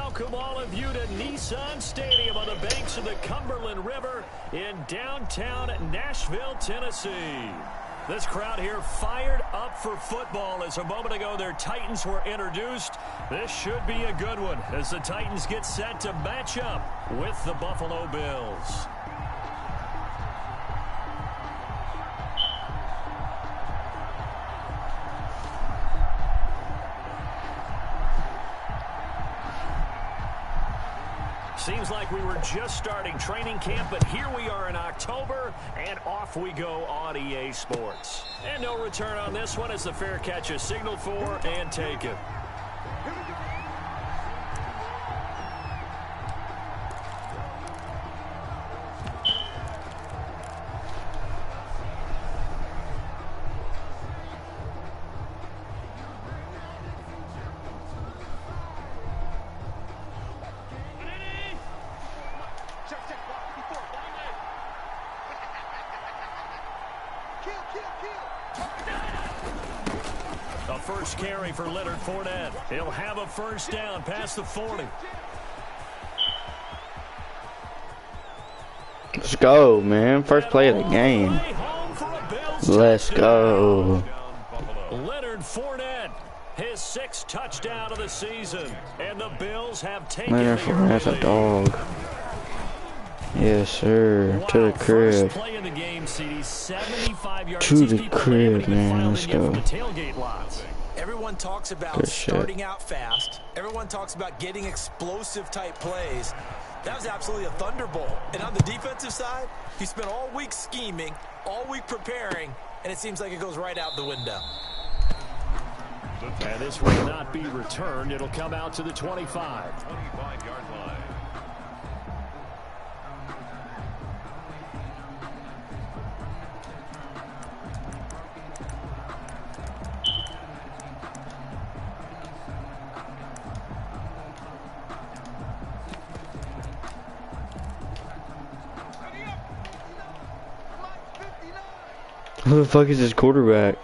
welcome all of you to Nissan Stadium on the banks of the Cumberland River in downtown Nashville, Tennessee. This crowd here fired up for football as a moment ago their Titans were introduced. This should be a good one as the Titans get set to match up with the Buffalo Bills. Seems like we were just starting training camp, but here we are in October, and off we go on EA Sports. And no return on this one as the fair catch is signaled for and taken. A first carry for Leonard Fournette. He'll have a first down past the 40. Let's go, man. First play of the game. Let's go. Leonard Fournette, his 6th touchdown of the season. And the Bills have taken Leonard Fournette's a dog. Yes, sir. Wow, to the crib. Play in the game, CD, 75 yards. To the crib, man. Let's go. Everyone talks about starting out fast. Everyone talks about getting explosive type plays. That was absolutely a thunderbolt. And on the defensive side, he spent all week scheming, all week preparing, and it seems like it goes right out the window. And this will not be returned. It'll come out to the 25. 25-yard line. Who the fuck is this quarterback?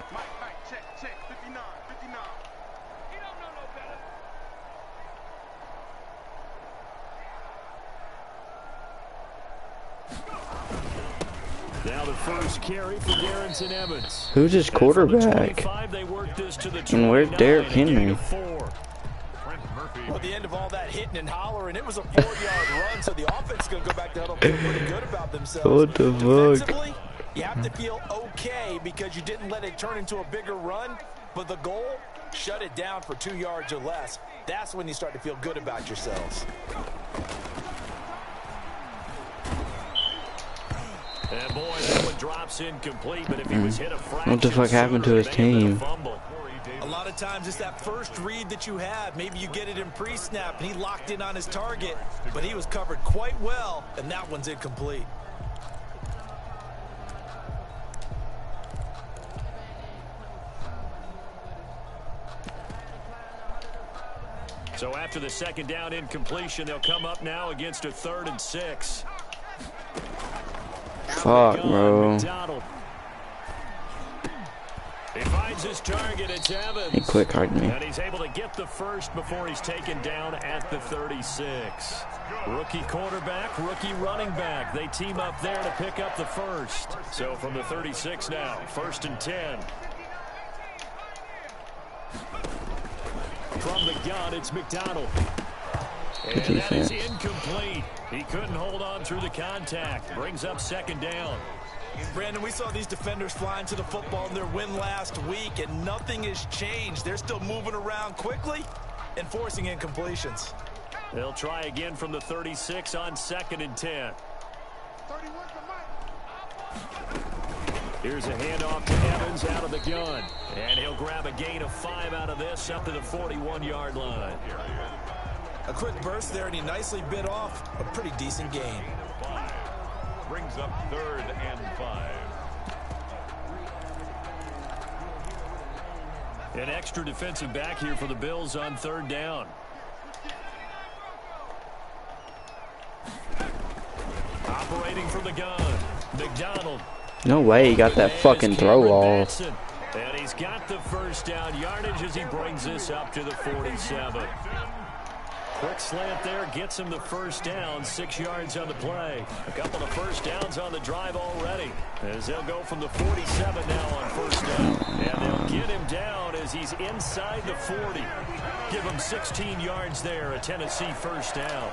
Now the first carry for Darrington Evans. Who's this quarterback? And where's Derrick Henry? Well, at the end of all that hitting and hollering, it was a 4-yard run, so the offense is going to go back to huddle feel pretty good about themselves. What the fuck? You have to feel okay because you didn't let it turn into a bigger run, but the goal, shut it down for 2 yards or less. That's when you start to feel good about yourselves. And boy, that one drops incomplete, but if he was hit a fraction, what the fuck happened to his team? A lot of times it's that first read that you have. Maybe you get it in pre-snap and he locked in on his target, but he was covered quite well, and that one's incomplete. So after the second down incompletion, they'll come up now against a 3rd and 6. Fuck, bro. He finds his target. It's Evans. He quick hard me. And he's able to get the first before he's taken down at the 36. Rookie quarterback, rookie running back. They team up there to pick up the first. So from the 36 now, 1st and 10. From the gun, it's McDonald. And that is incomplete. He couldn't hold on through the contact. Brings up 2nd down. Brandon, we saw these defenders flying to the football in their win last week, and nothing has changed. They're still moving around quickly and forcing incompletions. They'll try again from the 36 on 2nd and 10. Here's a handoff to Evans out of the gun. And he'll grab a gain of 5 out of this up to the 41-yard line. A quick burst there, and he nicely bit off a pretty decent gain. Brings up 3rd and 5. An extra defensive back here for the Bills on 3rd down. Operating from the gun, McDonald. No way he got that fucking throw off. And he's got the first down yardage as he brings this up to the 47. Quick slant there gets him the first down, 6 yards on the play. A couple of first downs on the drive already, as they'll go from the 47 now on first down. And they'll get him down as he's inside the 40. Give him 16 yards there, a Tennessee first down.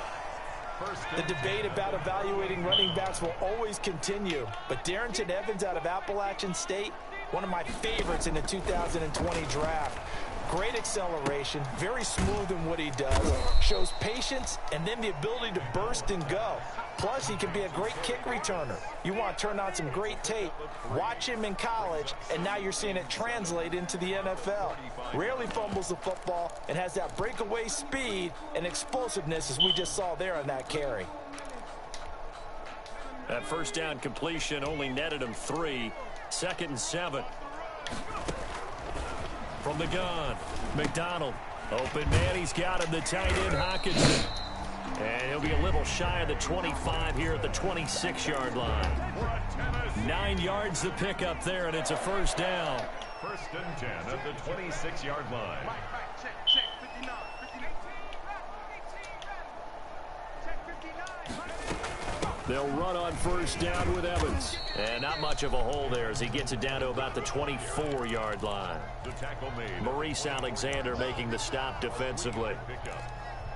The debate about evaluating running backs will always continue, but Darrington Evans out of Appalachian State, one of my favorites in the 2020 draft. Great acceleration, very smooth in what he does, shows patience and then the ability to burst and go. Plus, he can be a great kick returner. You want to turn on some great tape, watch him in college, and now you're seeing it translate into the NFL. Rarely fumbles the football and has that breakaway speed and explosiveness as we just saw there on that carry. That first down completion only netted him 3. 2nd and 7. From the gun, McDonald. Open man, he's got him, the tight end, Hawkinson. And he'll be a little shy of the 25 here at the 26-yard line. 9 yards the pickup there, and it's a first down. 1st and 10 at the 26-yard line. They'll run on first down with Evans. And not much of a hole there as he gets it down to about the 24-yard line. The tackle made. Maurice Alexander making the stop defensively.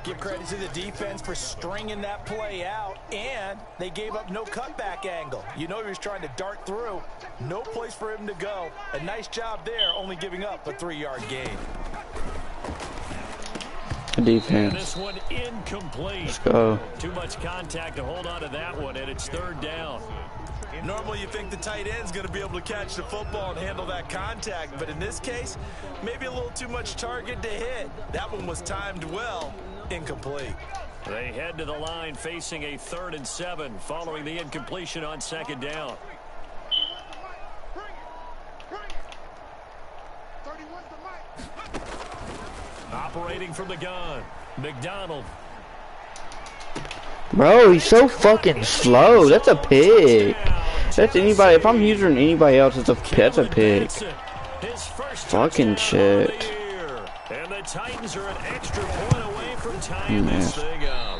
Give credit to the defense for stringing that play out, and they gave up no cutback angle. You know he was trying to dart through. No place for him to go. A nice job there, only giving up a 3-yard gain. Defense. And this one incomplete. Let's go. Too much contact to hold on to that one, and it's 3rd down. Normally you think the tight end's going to be able to catch the football and handle that contact, but in this case, maybe a little too much target to hit. That one was timed well. Incomplete. They head to the line facing a 3rd and 7 following the incompletion on 2nd down. Operating from the gun, McDonald. Bro, he's so fucking slow. That's a pig. That's anybody. If I'm using anybody else, that's a pig. Fucking shit. And the Titans are an extra point away from tying this thing up.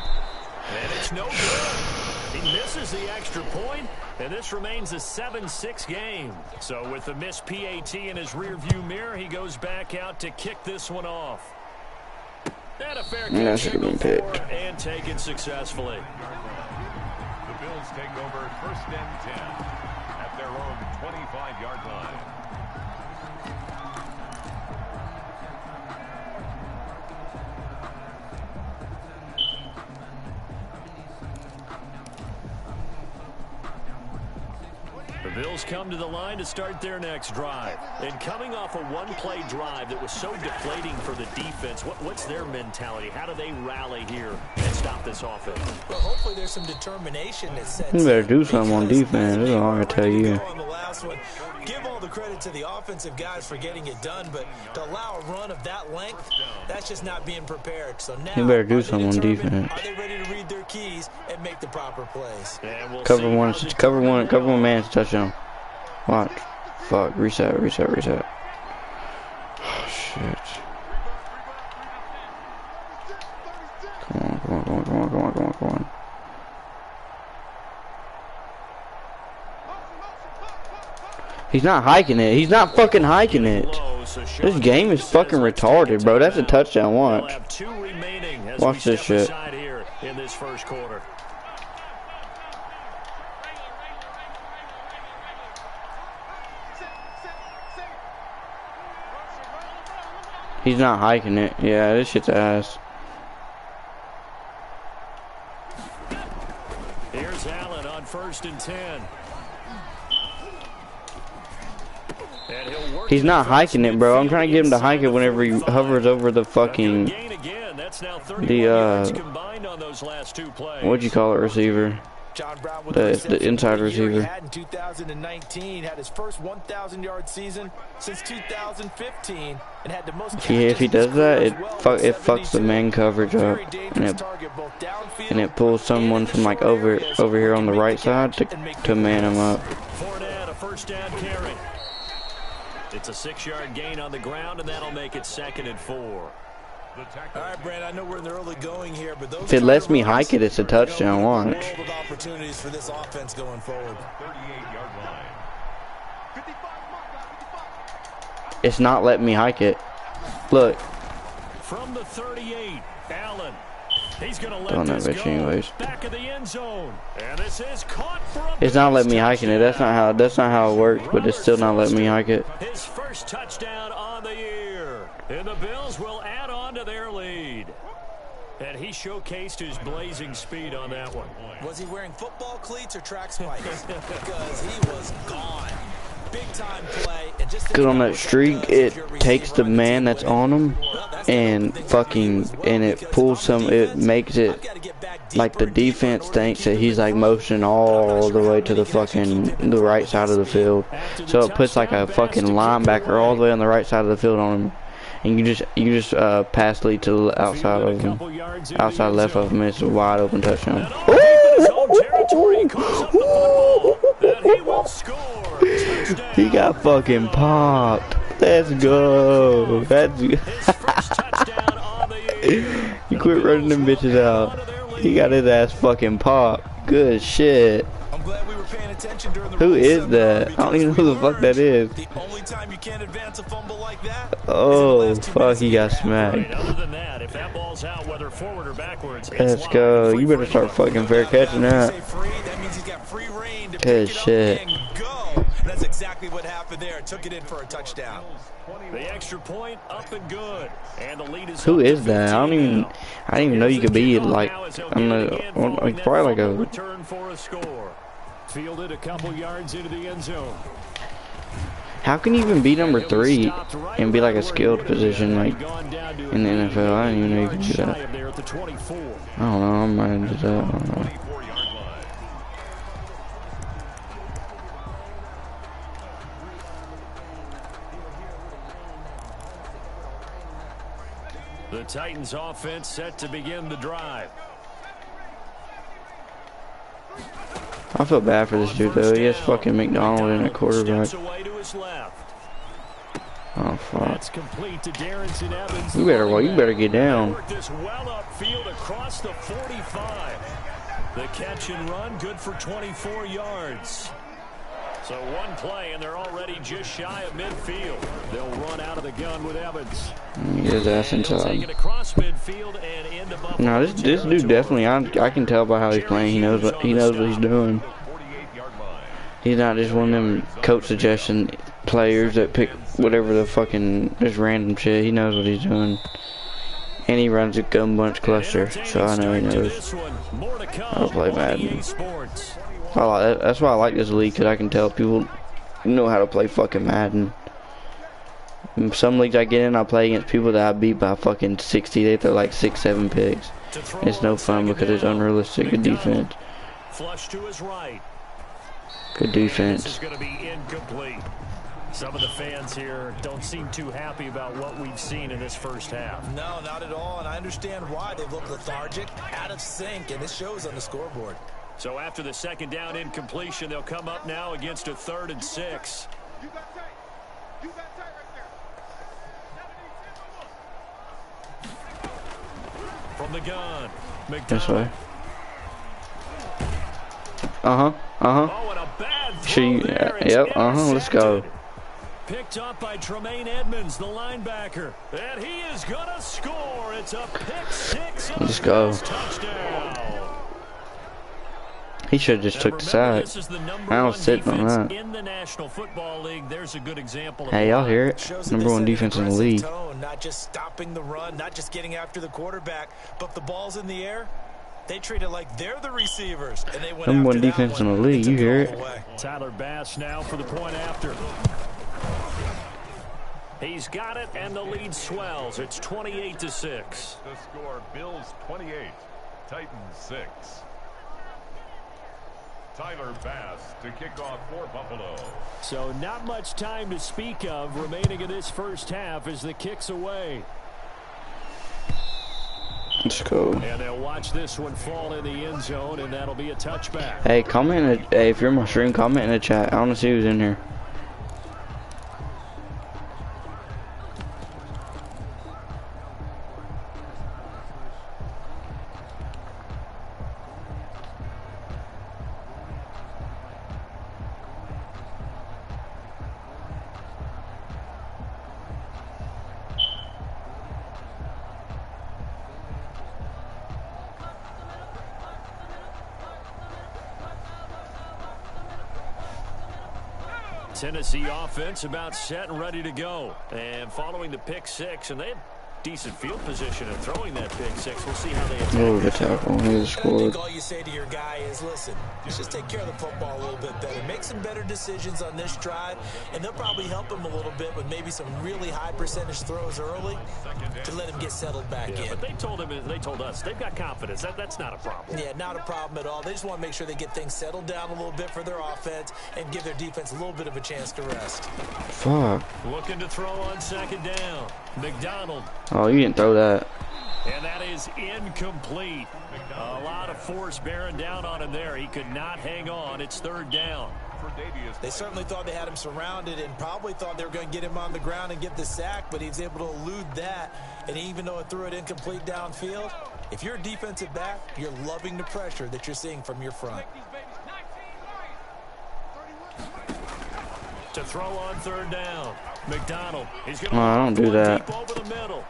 And it's no good. He misses the extra point, and this remains a 7-6 game. So with the missed PAT in his rearview mirror, he goes back out to kick this one off. And a fair catch signal for and taken successfully. The Bills take over 1st and 10 at their own 25-yard line. The Bills come to the line to start their next drive. And coming off a one-play drive that was so deflating for the defense, what's their mentality? How do they rally here and stop this offense? Well, hopefully there's some determination that sets You better do something on defense. That's all I tell you. On the last one, give all the credit to the offensive guys for getting it done, but to allow a run of that length, that's just not being prepared. So now, You better do something on defense. Are they ready to read their keys and make the proper plays? Cover one man's touchdown. Watch. Fuck. Reset. Oh, shit. Come on. He's not hiking it. He's not fucking hiking it. This game is fucking retarded, bro. That's a touchdown. Watch this shit. In this first quarter. He's not hiking it. Yeah, this shit's ass. Here's Allen on 1st and 10. He's not hiking it, bro. I'm trying to get him to hike it whenever he hovers over the fucking what'd you call it, receiver? John Brown with the inside receiver. He had in 2019, had his first 1,000-yard season since 2015, and had the most. Yeah, if he does that, it fucks the man coverage up, and it pulls someone from like over here on the right side to man him up. Fournette, a first down carry. It's a 6-yard gain on the ground, and that'll make it 2nd and 4. All right, Brandon, I know we're in the early going here, but those If it lets me hike it, it's a touchdown. Watch. world of opportunities for this offense going forward. 38-yard line. It's not letting me hike it. Look. From the 38, Allen. He's going to let Don't this know go. anyways. Back of the end zone. And this is caught for a It's not letting me hiking it. That's not how it works, but it's still not letting me hike it. His first touchdown on the year. And the Bills will add on to their lead. And he showcased his blazing speed on that one. Was he wearing football cleats or track spikes? Because he was gone. Big time play. And just Because on that streak, it takes the man that's on him and it pulls some, it makes it like the defense thinks that he's like motioning all the way to the right side of the field. So it puts like a fucking linebacker all the way on the right side of the field on him. And you just pass lead to the outside of him, outside left of him. It's a wide open touchdown. He got fucking popped. Let's go. That's you quit running them bitches out. He got his ass fucking popped. Good shit. I'm glad we were paying attention during the Who is that? I don't even know who the fuck that is. The only time you can't advance a fumble like that. Oh fuck, he got smacked. Other than that, if that ball's out, whether forward or backwards, Let's go. You better start fucking fair catching that. That means he's got free reign to Good pick it shit. up and go. And that's exactly what happened there. Took it in for a touchdown. The extra point up and good. And the lead is Who up is to that? I didn't even know you could be like, probably like a. Return for a score. Fielded a couple yards into the end zone. How can you even be number 3 and be like a skilled position like in the NFL? I didn't even know you could do that. I don't know. I might do that. I don't know. The Titans offense set to begin the drive. I feel bad for this dude though. He has fucking McDonald in at quarterback. Oh fuck. You better get down. This well upfield across the 45. The catch and run good for 24 yards. So one play and they're already just shy of midfield. They'll run out of the gun with Evans. Get his ass inside. No, this dude definitely. I can tell by how he's playing. He knows what he's doing. He's not just one of them coach suggestion players that pick whatever the fucking just random shit. He knows what he's doing. And he runs a gun bunch cluster, so I know he knows how to play Madden. That's why I like this league, because I can tell people know how to play fucking Madden. In some leagues I get in, I play against people that I beat by fucking 60. They throw like 6-7 picks. It's no fun because it's unrealistic. Good defense. Flush to his right. Good defense. This is going to be incomplete. Some of the fans here don't seem too happy about what we've seen in this first half. No, not at all, and I understand why. They look lethargic, out of sync, and it shows on the scoreboard. So after the second down incompletion, they'll come up now against a 3rd and 6. From the gun, This way. Oh, and a bad throw there. Yep, let's go. Picked up by Tremaine Edmonds, the linebacker. And he is going to score. It's a pick 6 on Let's go. touchdown. He should have just took the sack. I was sitting on that. In the National Football League, there's a good example of Hey, y'all hear it? Number 1 defense in the league. Tone, not just stopping the run, not just getting after the quarterback, but the ball's in the air. They treat it like they're the receivers, and they went Number 1 after defense in that the one. league. You hear it? Tyler Bass now for the point after. He's got it, and the lead swells. It's 28-6. The score: Bills 28, Titans 6. Tyler Bass to kick off for Buffalo. So not much time to speak of remaining in this first half as the kick's away. Let's go. And they'll watch this one fall in the end zone, and that'll be a touchback. Hey, comment. Hey, if you're in my stream, comment in the chat. I want to see who's in here. Tennessee offense about set and ready to go. And following the pick six, and they had decent field position in throwing that pick six. We'll see how they attack. Oh, good tackle. He scored. I think all you say to your guy is, listen, let's just take care of the football a little bit better. Make some better decisions on this drive, and they'll probably help him a little bit with maybe some really high percentage throws early to let him get settled back in. But they told us, they've got confidence. That's not a problem. Yeah, not a problem at all. They just want to make sure they get things settled down a little bit for their offense and give their defense a little bit of a chance to rest. Fuck. Looking to throw on second down. McDonald. Oh, you didn't throw that. And that is incomplete. A lot of force bearing down on him there. He could not hang on. It's third down. They certainly thought they had him surrounded and probably thought they were going to get him on the ground and get the sack, but he was able to elude that. And even though it threw it incomplete downfield, if you're a defensive back, you're loving the pressure that you're seeing from your front. To throw on third down. McDonald. He's going to I don't do that. deep over the middle.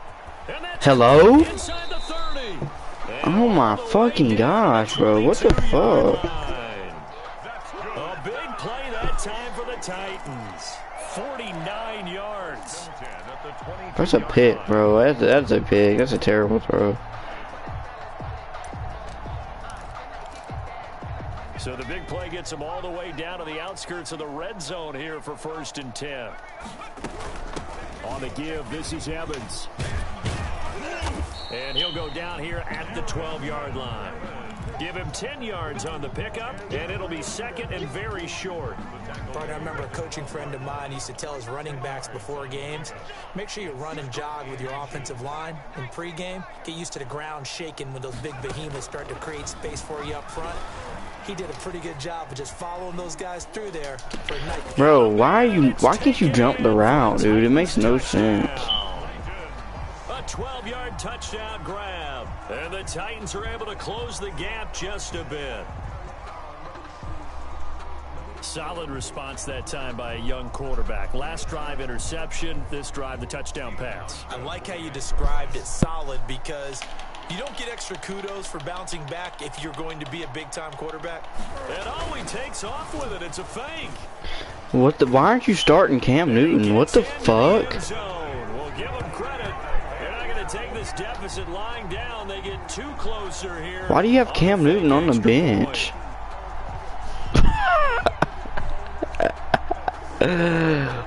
Hello? Inside the 30. Oh my fucking gosh, bro. What the fuck? A big play that time for the Titans. 49 yards. That's a pick, bro. That's a pick. That's a terrible throw. So the big play gets him all the way down to the outskirts of the red zone here for 1st and 10. On the give, this is Evans. And he'll go down here at the 12-yard line. Give him 10 yards on the pickup, and it'll be second and very short. Partner, I remember a coaching friend of mine used to tell his running backs before games, make sure you run and jog with your offensive line in pregame. Get used to the ground shaking when those big behemoths start to create space for you up front. He did a pretty good job of just following those guys through there for a night. Bro, why can't you jump the route, dude? It makes no sense. A 12-yard touchdown grab. And the Titans are able to close the gap just a bit. Solid response that time by a young quarterback. Last drive, interception. This drive, the touchdown pass. I like how you described it, solid, because you don't get extra kudos for bouncing back if you're going to be a big-time quarterback. And he takes off with it. It's a fake. What the? Why aren't you starting Cam Newton? What the fuck? We'll give them credit. They're not going to take this deficit lying down. They get too closer here. Why do you have Cam Newton on the bench?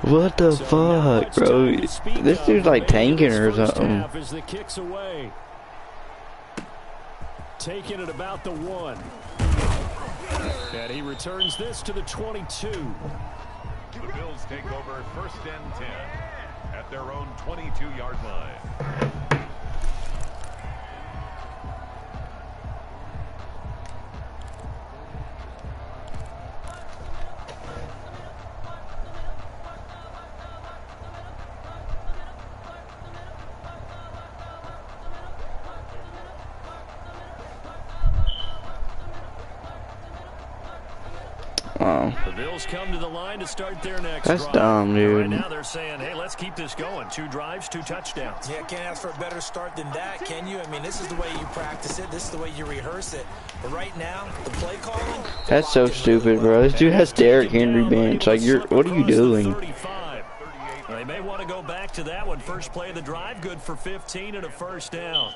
What the fuck, bro? This dude's like tanking or something. As the kicks away. Taking it about the 1. And he returns this to the 22. The Bills take over 1st and 10 at their own 22-yard line. The Bills come to the line to start their next That's drive. dumb, dude. Right now they're saying, hey, let's keep this going. 2 drives, 2 touchdowns. Yeah, can't ask for a better start than that, can you? I mean, this is the way you practice it. This is the way you reherse it. But right now, the play calling. That's so stupid, bro. This dude has Derrick Henry bench. Like, what are you doing? They may want to go back to that one. First play of the drive, good for 15 and a first down.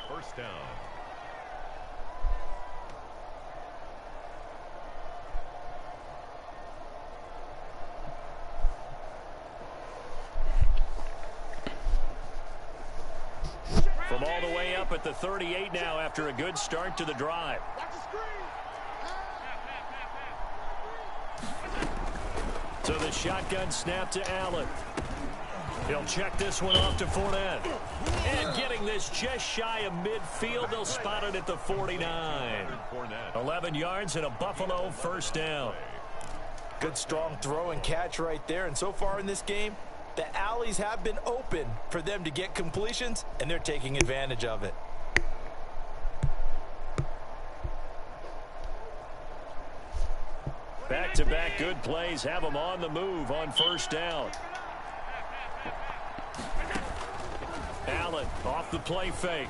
From all the way up at the 38 now after a good start to the drive. So the shotgun snap to Allen. He'll check this one off to Fournette. And getting this just shy of midfield, they'll spot it at the 49. 11 yards and a Buffalo first down. Good strong throw and catch right there. And so far in this game, the alleys have been open for them to get completions, and they're taking advantage of it. Back-to-back good plays have them on the move on first down. Allen off the play fake.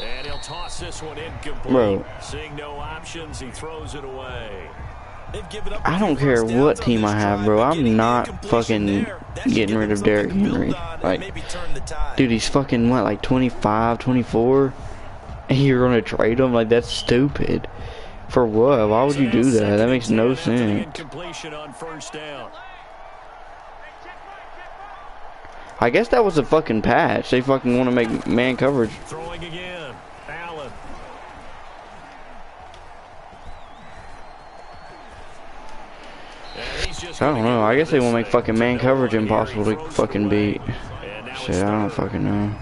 And he'll toss this one incomplete. Bro. Seeing no options, he throws it away. They've given up. I don't care what team I have, bro. I'm not fucking getting rid of Derrick Henry. Like, dude, he's fucking, what, like 25, 24? And you're gonna trade him? Like, that's stupid. For what? Why would you do that? That makes no sense. I guess that was a fucking patch. They fucking want to make man coverage. Throwing again. Allen. I don't know. I guess they want to make fucking man coverage impossible to fucking beat. Shit, I don't fucking know.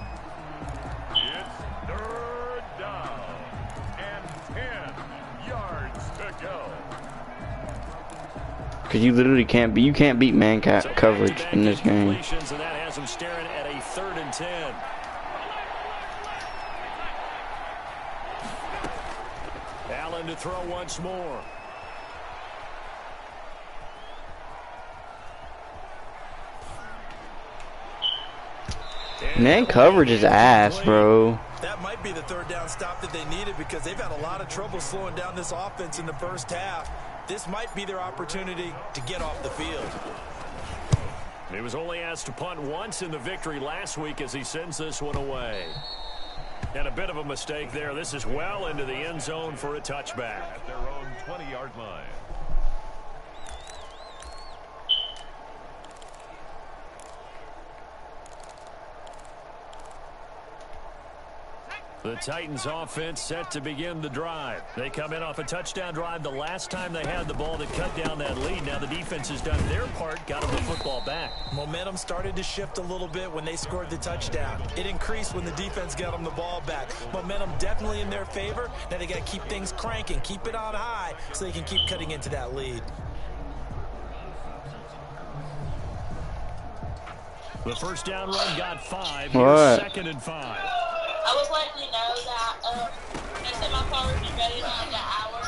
Cause you literally can't beat man coverage in this game. And that has him staring at a 3rd and 10. Allen to throw once more. Man coverage is ass, bro. That might be the 3rd down stop that they needed because they've had a lot of trouble slowing down this offense in the first half. This might be their opportunity to get off the field. He was only asked to punt once in the victory last week as he sends this one away. And a bit of a mistake there. This is well into the end zone for a touchback. At their own 20-yard line. The Titans offense set to begin the drive. They come in off a touchdown drive the last time they had the ball that cut down that lead. Now the defense has done their part, got them the football back. Momentum started to shift a little bit when they scored the touchdown. It increased when the defense got them the ball back. Momentum definitely in their favor. Now they got to keep things cranking, keep it on high so they can keep cutting into that lead. The first down run got 5. What? Here's 2nd and 5. I was letting you know that they said my car would be ready in like an hour.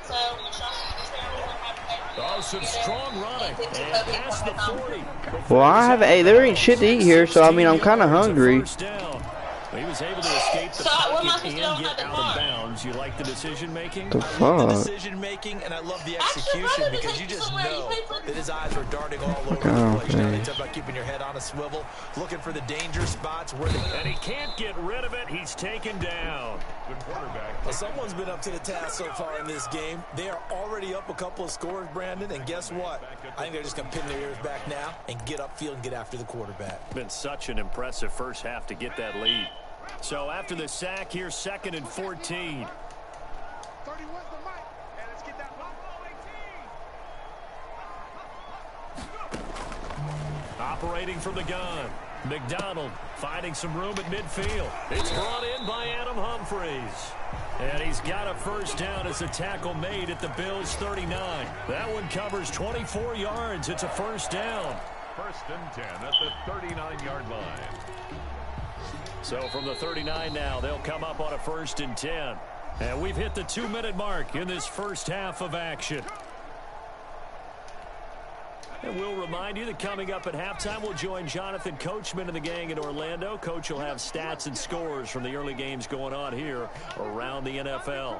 So when Sean was there, we were having Oh, some strong running. And past the 40. Well, I have there ain't shit to eat here, so I mean I'm kind of hungry. He was able to escape the pocket and get out of bounds. You like the decision making? The I love the fuck? decision making, and I love the execution because you just know that his eyes are darting all over the place. Now they talk about keeping your head on a swivel, looking for the danger spots where and he can't get rid of it. He's taken down. Good quarterback. Well, someone's been up to the task so far in this game. They are already up a couple of scores, Brandon, and guess what? I think they're just going to pin their ears back now and get upfield and get after the quarterback. Been such an impressive first half to get that lead. So after the sack, here's 2nd and 14. Operating from the gun. McDonald finding some room at midfield. It's brought in by Adam Humphries. And he's got a first down as a tackle made at the Bills' 39. That one covers 24 yards. It's a first down. 1st and 10 at the 39-yard line. So from the 39 now, they'll come up on a 1st and 10. And we've hit the 2-minute mark in this first half of action. And we'll remind you that coming up at halftime, we'll join Jonathan Coachman and the gang in Orlando. Coach will have stats and scores from the early games going on here around the NFL.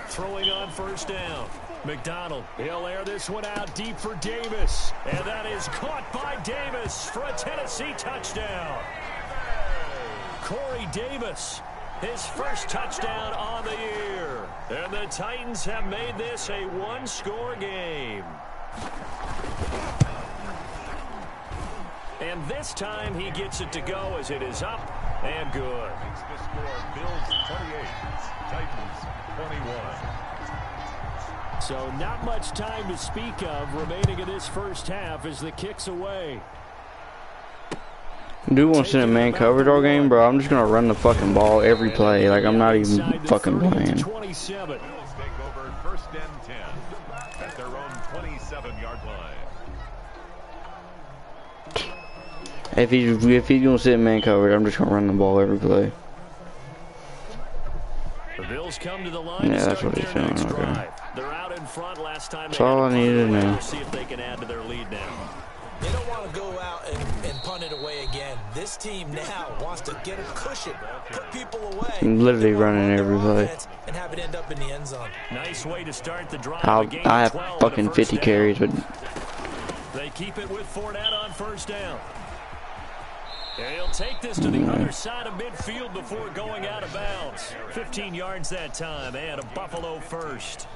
Throwing on first down. McDonald, he'll air this one out deep for Davis. And that is caught by Davis for a Tennessee touchdown. Corey Davis, his first touchdown on the year. And the Titans have made this a one-score game. And this time he gets it to go as it is up and good. Makes the score Bills 28, Titans 21. So not much time to speak of remaining in this first half as the kick's away. Do want to send a man coverage all game, bro? I'm just gonna run the fucking ball every play. Like I'm not even fucking playing. 27. Bills take over 1st and 10 at their own 27-yard line. If he's gonna sit in man coverage, I'm just gonna run the ball every play. The Bills come to the line. Yeah, that's what he's doing. Okay. They're out in front last time. That's all I needed to know. See if they can add to their lead now. They don't want to go out and punt it away again. This team now wants to get a cushion, put people away. I'm literally running every play. And have it end up in the end zone. Nice way to start the drive. I have fucking 50 carries, but they keep it with Fournette on first down. He'll take this to the other side of midfield before going out of bounds. 15 yards that time, and a Buffalo first.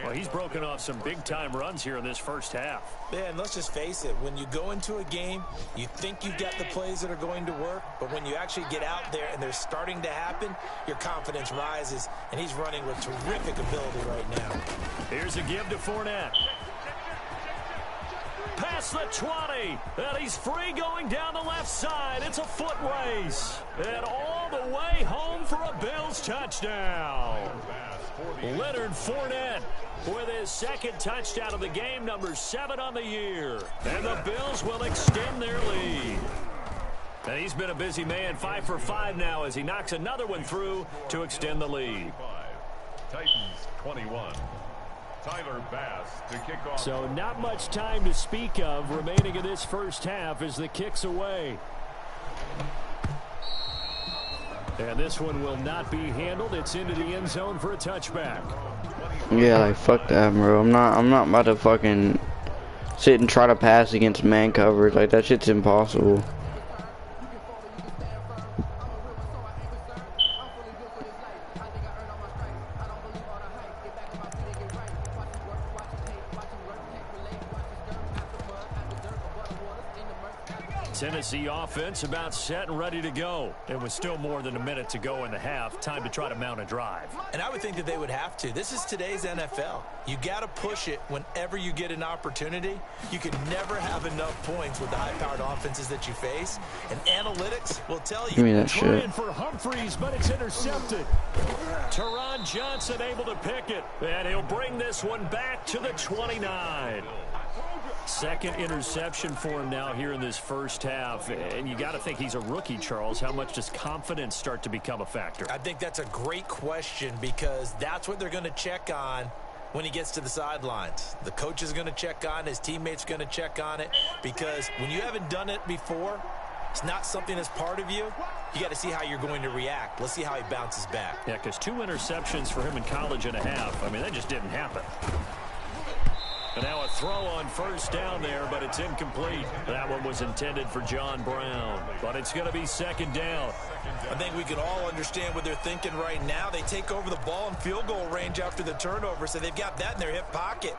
Well, he's broken off some big-time runs here in this first half. Man, let's just face it. When you go into a game, you think you've got the plays that are going to work, but when you actually get out there and they're starting to happen, your confidence rises, and he's running with terrific ability right now. Here's a give to Fournette. Past the 20, and he's free going down the left side. It's a foot race, and all the way home for a Bills touchdown. Leonard Fournette with his second touchdown of the game, number 7 on the year. And the Bills will extend their lead. And he's been a busy man, 5 for 5 now as he knocks another one through to extend the lead. Titans 21. Tyler Bass to kick off. So not much time to speak of remaining in this first half as the kick's away. And this one will not be handled. It's into the end zone for a touchback. yeah, like fuck that, bro. I'm not about to fucking sit and try to pass against man coverage. Like that shit's impossible. Tennessee offense about set and ready to go. It was still more than a minute to go in the half. Time to try to mount a drive. And I would think that they would have to. This is today's NFL. You got to push it whenever you get an opportunity. You can never have enough points with the high-powered offenses that you face. And analytics will tell you. Give me that shit. Trying for Humphreys, but it's intercepted. Teron Johnson able to pick it. And he'll bring this one back to the 29. Second interception for him now here in this first half. And you got to think he's a rookie, Charles. How much does confidence start to become a factor? I think that's a great question because that's what they're going to check on when he gets to the sidelines. The coach is going to check on it. His teammates are going to check on it because when you haven't done it before, it's not something that's part of you. You got to see how you're going to react. Let's see how he bounces back. Yeah, because 2 interceptions for him in college and a half. I mean, that just didn't happen. And now a throw on first down there, but it's incomplete. That one was intended for John Brown, but it's going to be second down. I think we can all understand what they're thinking right now. They take over the ball in field goal range after the turnover, so they've got that in their hip pocket.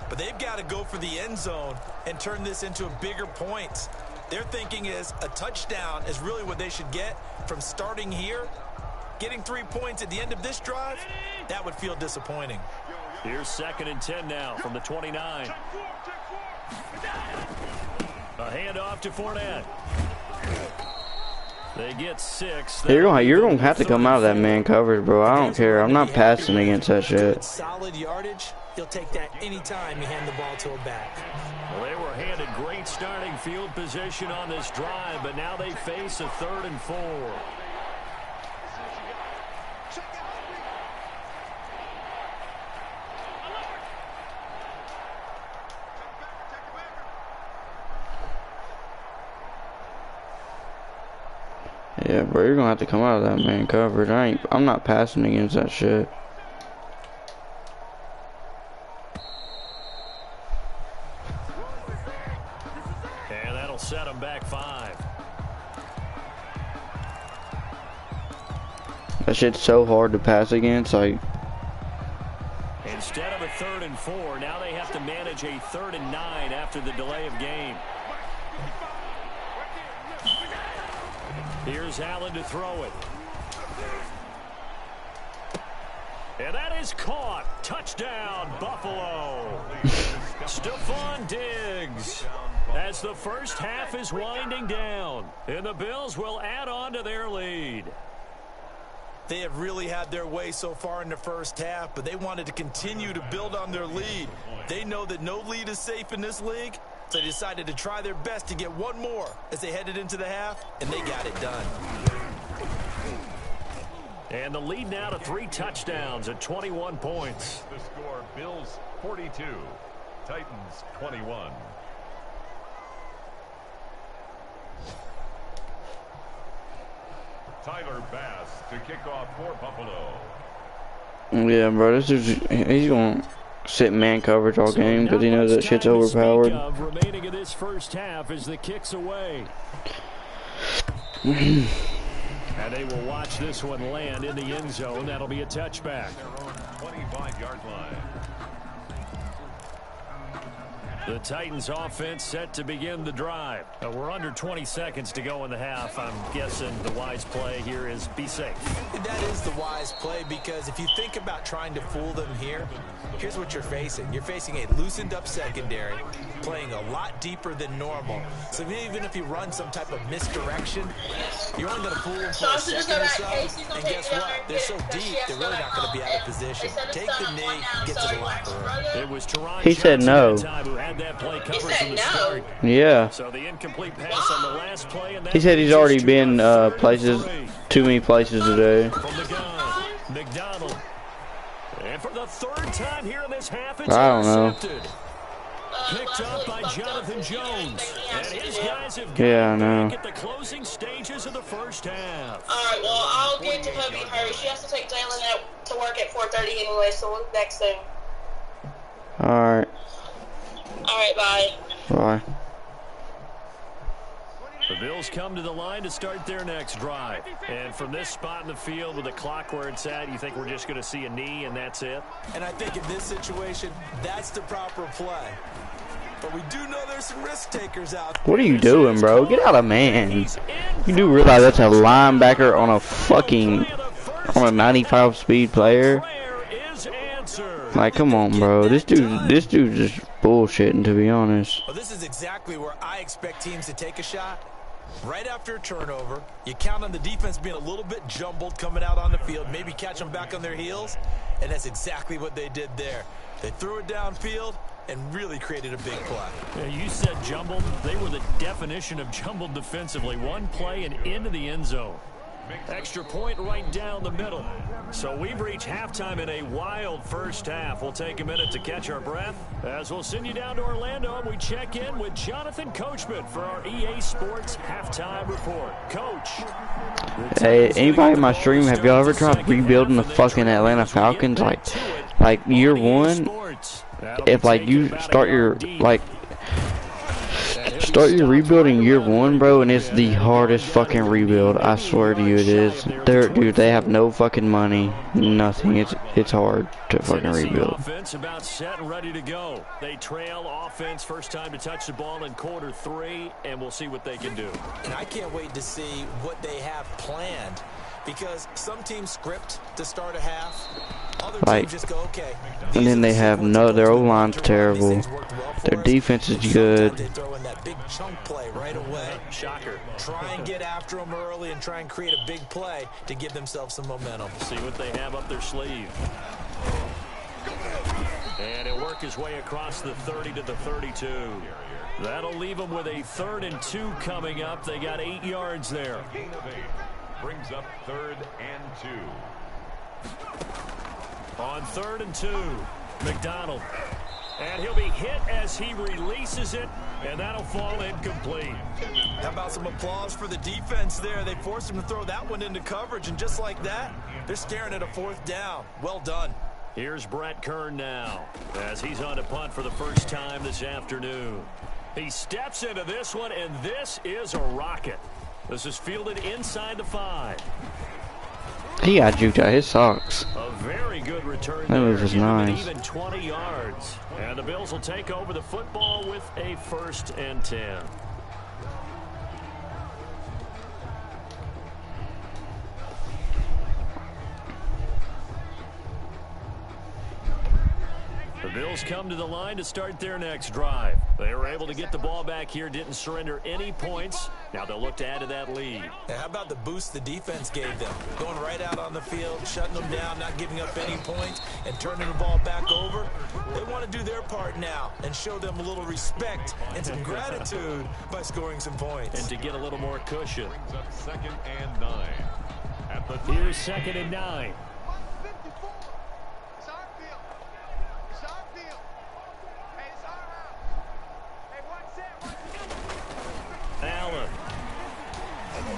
But they've got to go for the end zone and turn this into a bigger points. Their thinking is a touchdown is really what they should get from starting here. Getting 3 points at the end of this drive, that would feel disappointing. Here's 2nd and 10 now from the 29. A handoff to Fournette. They get 6. You're gonna have to come out of that man coverage, bro. I don't care. I'm not passing against that shit. Solid yardage. He'll take that anytime you hand the ball to a back. Well, they were handed great starting field position on this drive, but now they face a 3rd and 4. Yeah, bro, you're gonna have to come out of that man coverage. I'm not passing against that shit. And that'll set him back 5. That shit's so hard to pass against. Like, instead of a 3rd and 4, now they have to manage a 3rd and 9 after the delay of game. Here's Allen to throw it. And that is caught. Touchdown, Buffalo. Stephon Diggs. As the first half is winding down, and the Bills will add on to their lead. They have really had their way so far in the first half, but they wanted to continue to build on their lead. They know that no lead is safe in this league, so they decided to try their best to get one more as they headed into the half, and they got it done. And the lead now to 3 touchdowns at 21 points. The score, Bills 42, Titans 21. Tyler Bass to kick off for Buffalo. Yeah, bro, this is he's gonna sit man coverage all game because he knows that shit's overpowered. Remaining in this first half as the kicks away. And they will watch this one land in the end zone. That'll be a touchback. 25-yard line. The Titans offense set to begin the drive. We're under 20 seconds to go in the half. I'm guessing the wise play here is be safe. That is the wise play, because if you think about trying to fool them here, here's what you're facing. You're facing a loosened up secondary, playing a lot deeper than normal. So even if you run some type of misdirection, you're only going to fool them for a second or so. And guess what? They're so deep, they're really not going to be out of position. Take the knee, get to the locker room. It was Teron He said no. who had that play covered from the start. Yeah. So the incomplete pass on the last play, and He said he's already been too many places today. From the gun, McDonald. And for the third time here in this half, it's I don't know. intercepted. Picked up by Jonathan Jones. And his guys have got back at the closing stages of the first half. All right, well, I'll get to Kobe hurry. She has to take Jalen out to work at 4:30 anyway, so we'll be back soon. Alright. All right, bye. Bye. The Bills come to the line to start their next drive. And from this spot in the field with the clock where it's at, you think we're just going to see a knee and that's it? And I think in this situation, that's the proper play. But we do know there's some risk takers out there. What are you doing, bro? Get out of man. You do realize that's a linebacker on a 95 speed player? Like, come on, bro. This dude's just bullshitting, to be honest. Well, this is exactly where I expect teams to take a shot. Right after a turnover, you count on the defense being a little bit jumbled coming out on the field, maybe catch them back on their heels, and that's exactly what they did there. They threw it downfield and really created a big play. Yeah, you said jumbled. They were the definition of jumbled defensively. One play and into the end zone. Extra point right down the middle. So we've reached halftime in a wild first half. We'll take a minute to catch our breath as we'll send you down to Orlando and we check in with Jonathan Coachman for our EA Sports Halftime Report. Coach. Hey, anybody in my stream, have y'all ever tried rebuilding the fucking Atlanta Falcons? Like year one, if like you start your rebuilding year one, bro, and it's the hardest fucking rebuild. I swear to you, it is. Dude, they have no fucking money, nothing. It's hard to fucking rebuild. Offense about set and ready to go. They trail offense first time to touch the ball in quarter 3, and we'll see what they can do. And I can't wait to see what they have planned, because some teams script to start a half. Other teams just go, okay. And then they have their O-line's terrible. Their defense is good. They throw in that big chunk play right away. Shocker. Try and get after them early and try and create a big play to give themselves some momentum. See what they have up their sleeve. And he'll work his way across the 30 to the 32. That'll leave them with a 3rd and 2 coming up. They got 8 yards there. Gain of 8 brings up 3rd and 2. On 3rd and 2, McDonald. And he'll be hit as he releases it, and that'll fall incomplete. How about some applause for the defense there? They forced him to throw that one into coverage, and just like that, they're staring at a 4th down. Well done. Here's Brett Kern now as he's on a punt for the first time this afternoon. He steps into this one, and this is a rocket. This is fielded inside the 5. He got juked out his socks. A very good return. That was just nice. Even 20 yards. And the Bills will take over the football with a 1st and 10. The Bills come to the line to start their next drive. They were able to get the ball back here, didn't surrender any points. Now they'll look to add to that lead. Now, how about the boost the defense gave them? Going right out on the field, shutting them down, not giving up any points, and turning the ball back over. They want to do their part now and show them a little respect and some gratitude by scoring some points. And to get a little more cushion. Brings up 2nd and 9. At the Here's 2nd and 9.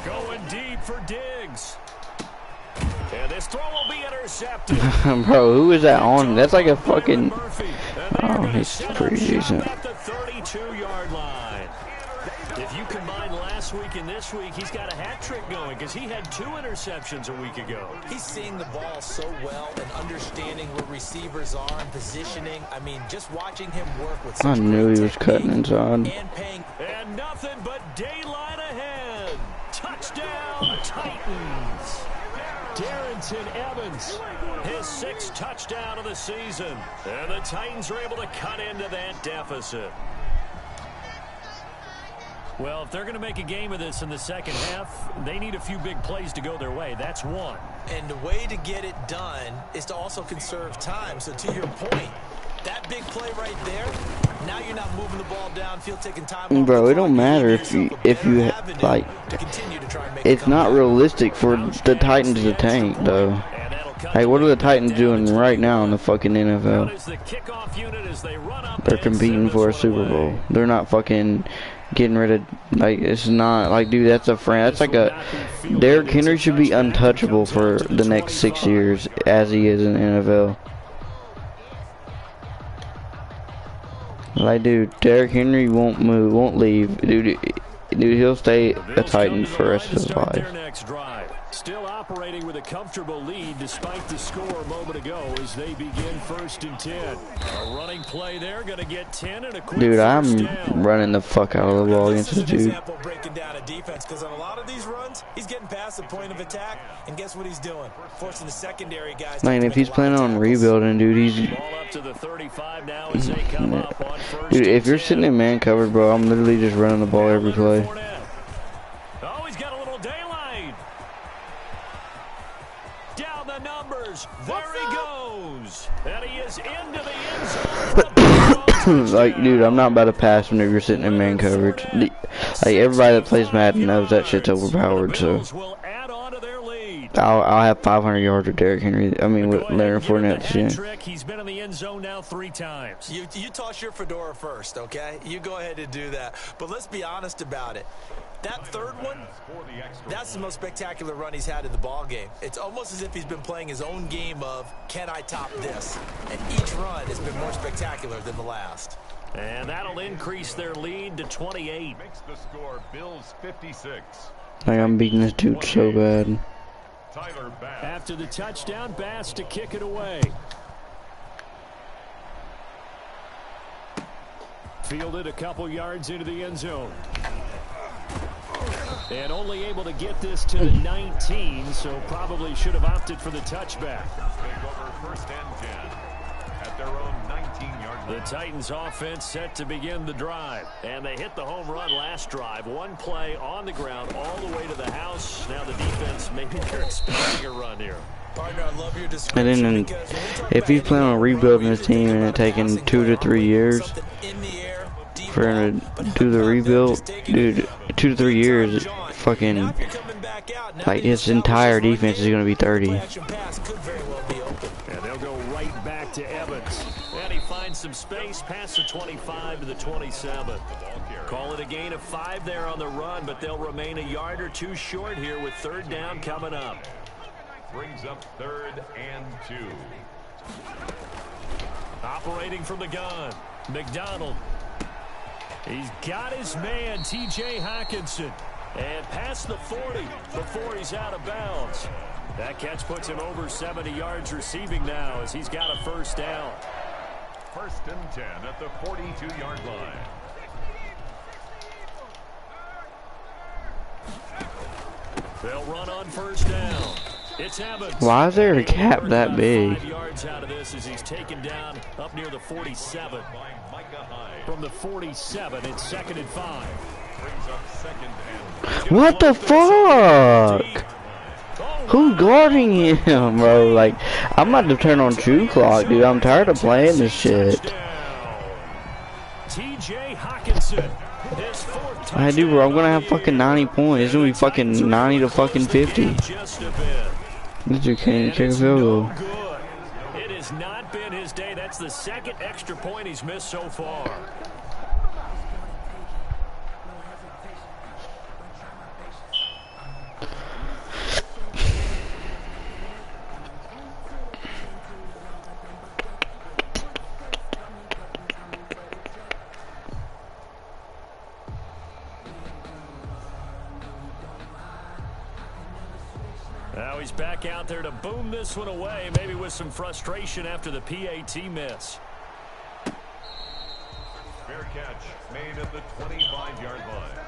Going deep for Diggs. And this throw will be intercepted. Bro, who is that on? That's like a fucking... Oh, he's pretty decent. At the 32-yard line. If you combine last week and this week, he's got a hat trick going because he had 2 interceptions a week ago. He's seeing the ball so well and understanding where receivers are and positioning. I mean, just watching him work with I knew he was cutting inside. And nothing but daylight ahead. Touchdown, Titans. Darrington Evans, his 6th touchdown of the season. And the Titans are able to cut into that deficit. Well, if they're going to make a game of this in the second half, they need a few big plays to go their way. That's one. And the way to get it done is to also conserve time. So to your point, that big play right there, now you're not moving the ball downfield, taking time. Bro, it don't matter if you like. It's not realistic for the Titans to tank, though. Hey, what are the Titans doing right now in the fucking NFL? They're competing for a Super Bowl. They're not fucking getting rid of, like, it's not like, dude, that's a friend. That's like a, Derrick Henry should be untouchable for the next 6 years as he is in the NFL. Like, dude, Derrick Henry won't move, won't leave. Dude, he'll stay a Titan for the rest of his life. Still operating with a comfortable lead despite the score a moment ago as they begin 1st and 10. A running play there, going to get 10 and a quick. Dude, I'm running the fuck out of the ball against this dude. Breaking down a defense because on a lot of these runs, he's getting past the point of attack, and guess what he's doing? Forcing the secondary guys. Man, if he's planning on rebuilding, dude, he's. Ball up to the 35 now as they come up on 1st. Dude, if you're sitting in man covered, bro, I'm literally just running the ball every play. Oh, he's got a little daylight. Down the numbers. There he goes. And he is into the end zone. Like, dude, I'm not about to pass whenever you're sitting in man coverage. Like, everybody that plays Madden knows that shit's overpowered, so. I'll have 500 yards with Derrick Henry. I mean, with Leonard Fournette this year. He's been in the end zone now 3 times. You toss your fedora first, okay? You go ahead and do that. But let's be honest about it. That 3rd one, that's the most spectacular run he's had in the ball game. It's almost as if he's been playing his own game of, can I top this? And each run has been more spectacular than the last. And that'll increase their lead to 28. Makes the score Bills 56. Like, I'm beating this dude so bad. After the touchdown, Bass to kick it away. Fielded a couple yards into the end zone. And only able to get this to the 19, so probably should have opted for the touchback. Take over 1st and 10 at their own 19-yard line. The Titans offense set to begin the drive. And they hit the home run last drive. 1 play on the ground all the way to the house. Now the defense, maybe they're expecting a run here. Partner, I love your description. And then, if he's planning on rebuilding his team and it taking 2 to 3 years for him to do the rebuild, dude, 2 to 3 years, fucking, like, his entire defense is going to be 30. And they'll go right back to Evans. And he finds some space past the 25 to the 27. Call it a gain of 5 there on the run, but they'll remain a yard or 2 short here with 3rd down coming up. Brings up 3rd and 2. Operating from the gun, McDonald. He's got his man, T.J. Hockenson. And past the 40 before he's out of bounds. That catch puts him over 70 yards receiving now as he's got a 1st down. 1st and 10 at the 42-yard line. They'll run on 1st down. It's Evans. Why is there a gap that big? 5 yards out of this as he's taken down up near the 47. From the 47, it's 2nd and 5. What the fuck? Who's guarding him, bro? Like, I'm about to turn on True Clock, dude. I'm tired of playing this shit. T.J. Hockenson. I do, bro. I'm gonna have fucking 90 points. It's gonna be fucking 90 to fucking 50. This dude can't kick a field goal. It has not been his day. That's the 2nd extra point he's missed so far. back out there to boom this one away, maybe with some frustration after the PAT miss. Fair catch made at the 25-yard line.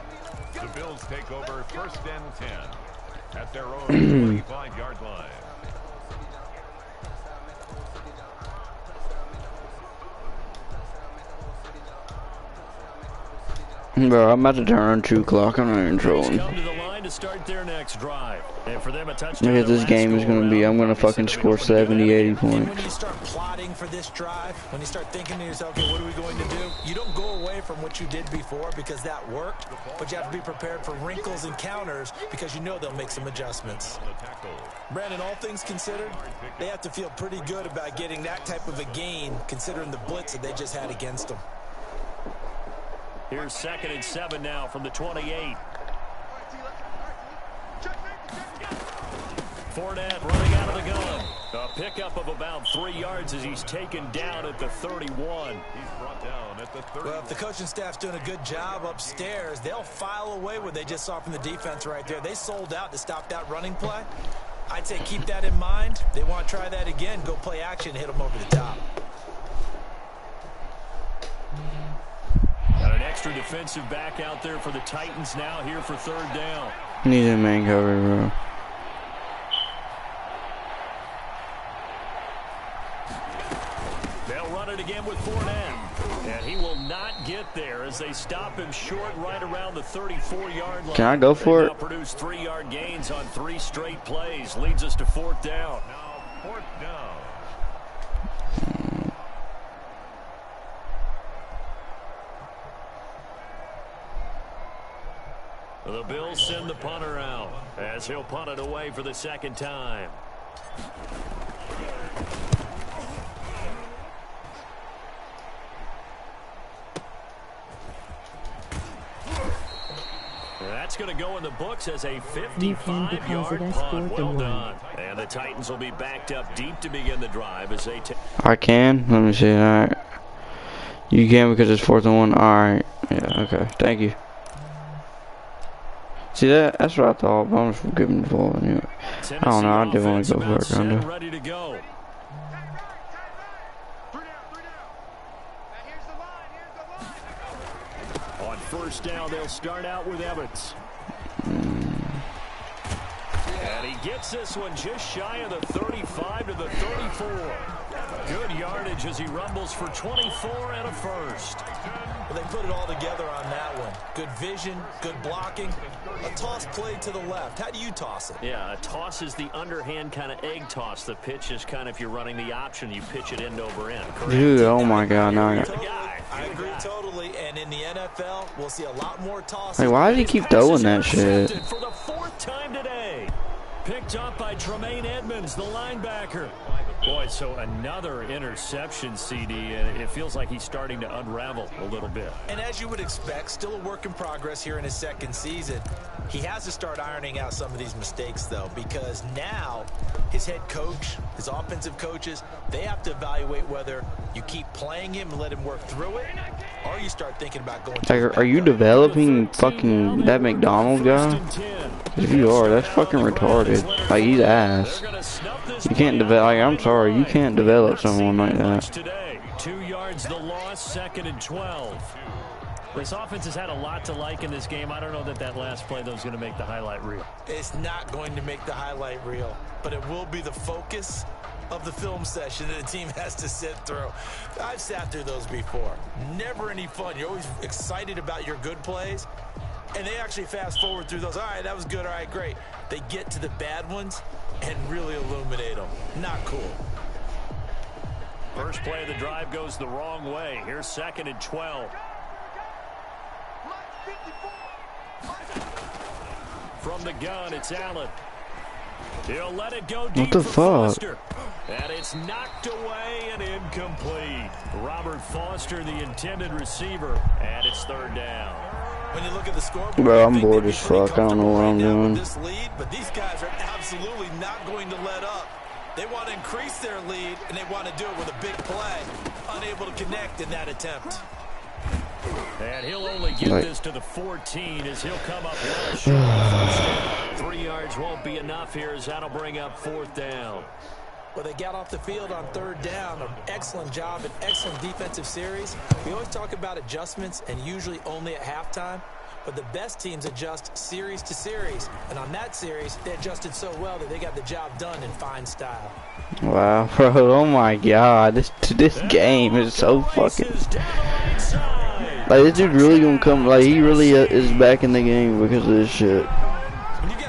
The Bills take over 1st and 10 at their own 25-yard line. Bro, I'm about to turn on 2 o'clock. I'm not even trolling. Come to the line to start their next drive. And for them, a touchdown. Look at this game is going to be. I'm going to fucking score 70, 80 points. When you start plotting for this drive, when you start thinking to yourself, okay, what are we going to do? You don't go away from what you did before because that worked, but you have to be prepared for wrinkles and counters because you know they'll make some adjustments. Brandon, all things considered, they have to feel pretty good about getting that type of a gain considering the blitz that they just had against them. Here's 2nd and 7 now from the 28. Fournette running out of the gun. A pickup of about 3 yards as he's taken down at the 31. He's brought down at the 30. Well, if the coaching staff's doing a good job upstairs, they'll file away what they just saw from the defense right there. They sold out to stop that running play. I'd say keep that in mind. They want to try that again. Go play action, hit them over the top. Got an extra defensive back out there for the Titans now here for 3rd down. Need a man cover, bro. They'll run it again with Fournette. And he will not get there as they stop him short right around the 34-yard line. Can I go for it? Produced 3-yard gains on 3 straight plays. Leads us to 4th down. Now 4th down. The Bills send the punter out as he'll punt it away for the 2nd time. That's going to go in the books as a 55-yard punt. Well done. And the Titans will be backed up deep to begin the drive as they take. I can. Let me see. All right. You can because it's 4th and 1. All right. Yeah. Okay. Thank you. See that? That's what I thought. But I'm just giving the ball anyway. I don't know. I did want to go for it, kind of. Ready to go. On 1st down, they'll start out with Evans. And he gets this one just shy of the 35 to the 34. Good yardage as he rumbles for 24 and a first. Well, they put it all together on that one. Good vision, good blocking. A toss play to the left. How do you toss it? Yeah, a toss is the underhand kind of egg toss. The pitch is kind of, if you're running the option, you pitch it end over end. Correct? Dude, oh my God. Now I agree totally. And in the NFL, we'll see a lot more tosses. Hey, why does he keep throwing that shit? For the 4th time today. Picked up by Tremaine Edmonds, the linebacker. Boy, so another interception, CD, and it feels like he's starting to unravel a little bit. And as you would expect, still a work in progress here in his 2nd season. He has to start ironing out some of these mistakes, though, because now his head coach, his offensive coaches, they have to evaluate whether you keep playing him and let him work through it, or you start thinking about going to Are you developing fucking that McDonald's guy? If you are, that's fucking retarded. Like, he's ass. You can't develop. Like, I'm sorry, you can't develop someone like that. 2 yards the loss, 2nd and 12. This offense has had a lot to like in this game. I don't know that that last play, though, is going to make the highlight reel. It's not going to make the highlight reel, but it will be the focus of the film session that the team has to sit through. I've sat through those before. Never any fun. You're always excited about your good plays, and they actually fast forward through those. All right, that was good. All right, great. They get to the bad ones and really illuminate them. Not cool. First play of the drive goes the wrong way. Here's 2nd and 12. From the gun, it's Allen. He'll let it go deep. What the fuck? Foster. And it's knocked away and incomplete. Robert Foster, the intended receiver, and it's 3rd down. When you look at the scoreboard, bro, I'm bored as fuck. I don't know what I'm doing. This lead, but these guys are absolutely not going to let up. They want to increase their lead, and they want to do it with a big play. Unable to connect in that attempt. And he'll only get this to the 14 as he'll come up well short of the first down. 3 yards won't be enough here as that'll bring up 4th down. Well, they got off the field on 3rd down. An excellent job, an excellent defensive series. We always talk about adjustments, and usually only at halftime. But the best teams adjust series to series. And on that series, they adjusted so well that they got the job done in fine style. Wow, bro. Oh, my God. This game is so fucking... Like, this dude really gonna come... Like, he really is back in the game because of this shit.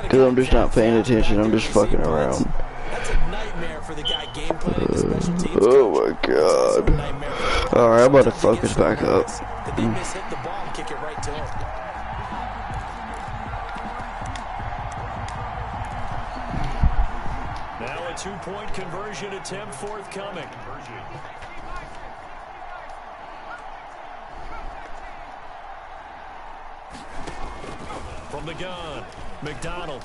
Because I'm just not paying attention. I'm just fucking around. That's a nightmare for the guy game planning the special teams. Oh, my God. Alright, I'm about to focus back up. Did they miss hit the ball and kick it right to him? Now a 2-point conversion attempt forthcoming. From the gun, McDonald.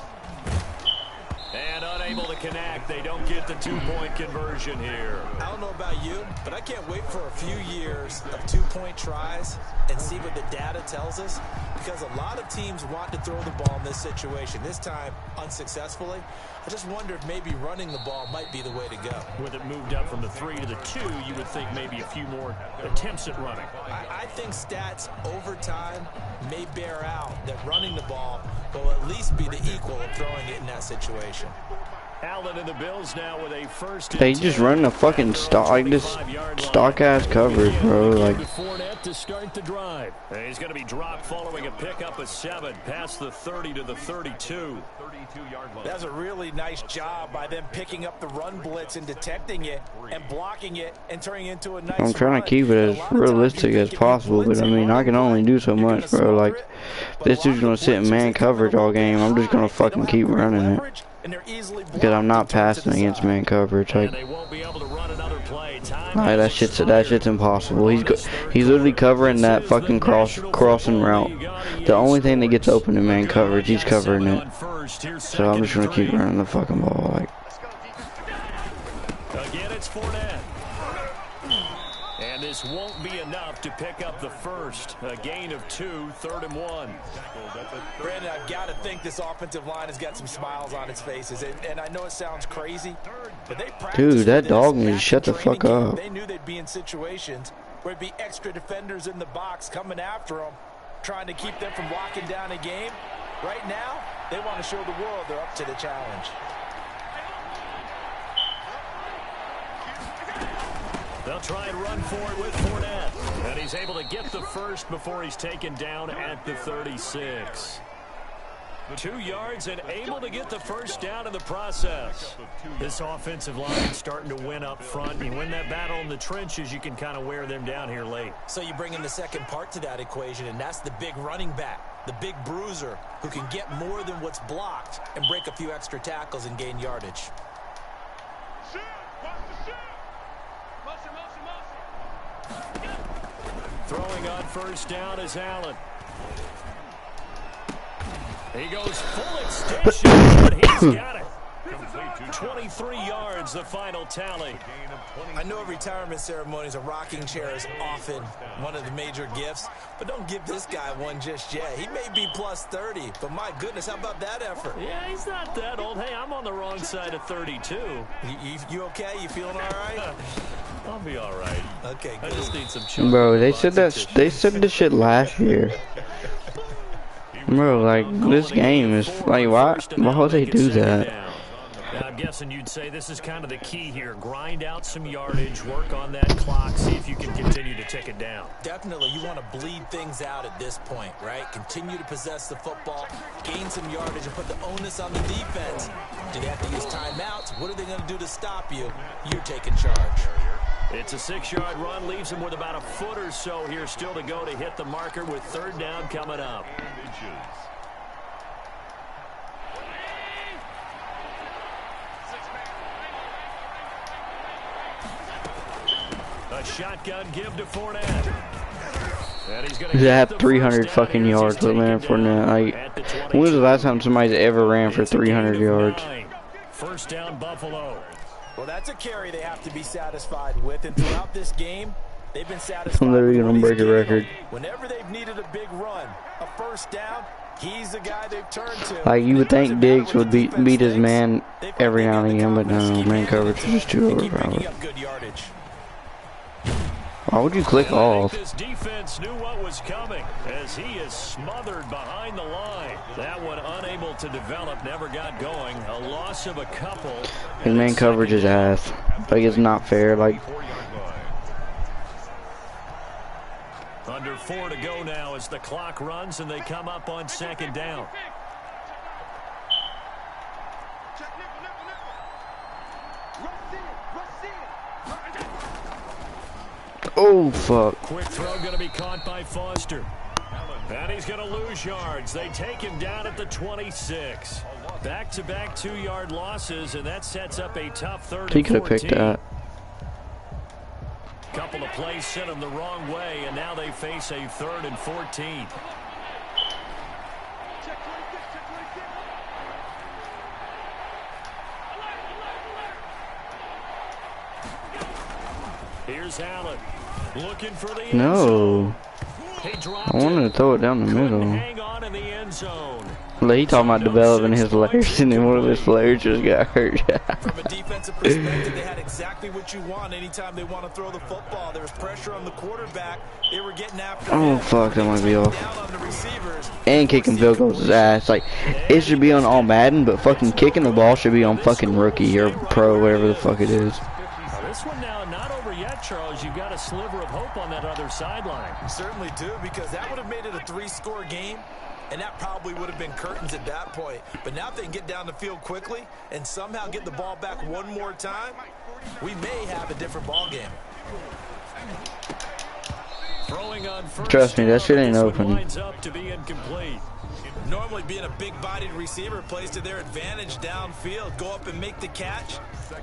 And unable to connect. They don't get the 2-point conversion here. I don't know about you, but I can't wait for a few years of 2-point tries and see what the data tells us, because a lot of teams want to throw the ball in this situation, this time unsuccessfully. I just wonder if maybe running the ball might be the way to go. With it moved up from the 3 to the 2, you would think maybe a few more attempts at running. I think stats over time may bear out that running the ball will at least be the equal of throwing it in that situation. Allen and the Bills now with a first. They just running a fucking stock, like this stock ass coverage, bro. Like, Fournette to start the drive. He's going to be dropped following a pickup of 7 past the 30 to the 32. That's a really nice job by them picking up the run blitz and detecting it and blocking it and turning it into a nice I'm trying to keep it as realistic as possible, but I mean, I can only do so much, bro. Like, this dude's gonna sit in man coverage all game. I'm just gonna fucking keep running it. Because I'm not passing against man coverage. Like, that shit's impossible. He's literally covering that fucking crossing route. The only thing that gets open in man coverage, he's covering it. So I'm just gonna keep running the fucking ball. Like, again, it's Fortnite. And this won't be enough to pick up the first. A gain of 2, 3rd and 1. Brandon, I've got to think this offensive line has got some smiles on its faces. And I know it sounds crazy, but they practiced. Dude, that dog needs to shut the fuck up. They knew they'd be in situations where it'd be extra defenders in the box coming after them, trying to keep them from locking down a game. Right now, they want to show the world they're up to the challenge. They'll try and run for it with Fournette. And he's able to get the first before he's taken down at the 36. 2 yards and able to get the first down in the process. This offensive line starting to win up front. You win that battle in the trenches, you can kind of wear them down here late. So you bring in the second part to that equation, and that's the big running back, the big bruiser, who can get more than what's blocked and break a few extra tackles and gain yardage. Throwing on first down is Allen. He goes full extension, but he's got it. 23 yards, the final tally. I know a retirement ceremony, a rocking chair is often one of the major gifts, but don't give this guy one just yet. He may be plus 30, but my goodness, how about that effort? Yeah, he's not that old. Hey, I'm on the wrong side of 32. You okay? You feeling all right? I'll be all right. Okay, good. I just need some chocolate. bro, they said this shit last year. Bro, like, this game is, like, why would they do that? I'm guessing you'd say this is kind of the key here. Grind out some yardage, work on that clock, see if you can continue to tick it down. Definitely, you want to bleed things out at this point, right? Continue to possess the football, gain some yardage, and put the onus on the defense. Do they have to use timeouts? What are they going to do to stop you? You're taking charge. It's a 6-yard run, leaves him with about a foot or so here still to go to hit the marker with 3rd down coming up. A shotgun give to Fournette. And he's gonna have 300 fucking yards with Leonard Fournette. Like, when was the last time somebody's ever ran for 300 yards? First down, Buffalo. Well, that's a carry they have to be satisfied with, and throughout this game, they've been satisfied. I'm literally gonna break a record. Whenever they've needed a big run, a first down, He's the guy they've turned to. Like, you would think Diggs would beat his man every now and again, but no, man coverage is just too overpowered. Why would you click off? This defense knew what was coming as he is smothered behind the line. That one unable to develop, never got going. A loss of a couple. His man coverage is ass. Like, it's not fair. Like, under 4 to go now as the clock runs and they come up on second down. oh fuck. Quick throw going to be caught by Foster. And he's going to lose yards. They take him down at the 26. Back-to-back 2-yard losses, and that sets up a tough 3rd and 14. He could have picked that. Couple of plays sent them the wrong way, and now they face a 3rd and 14. Here's Allen looking for the end zone. I wanted to throw it down the middle. Hang on in the end zone. Like, he talking about developing his legs, and then one of his players just got hurt. From a defensive perspective, they had exactly what you want anytime they want to throw the football. There was pressure on the quarterback. They were getting after him. Fuck, that might be off. And kicking field goals is ass. Like, it should be on all Madden, but fucking kicking the ball should be on fucking rookie or pro, whatever the fuck it is. This one now not over yet, Charles. You've got a sliver of hope on that other sideline. Certainly do, because that would have made it a 3-score game, and that probably would have been curtains at that point. But now if they can get down the field quickly and somehow get the ball back one more time, we may have a different ball game. Throwing on first. Trust me, that shit ain't open. Lines up to be incomplete. Normally being a big-bodied receiver plays to their advantage downfield. Go up and make the catch,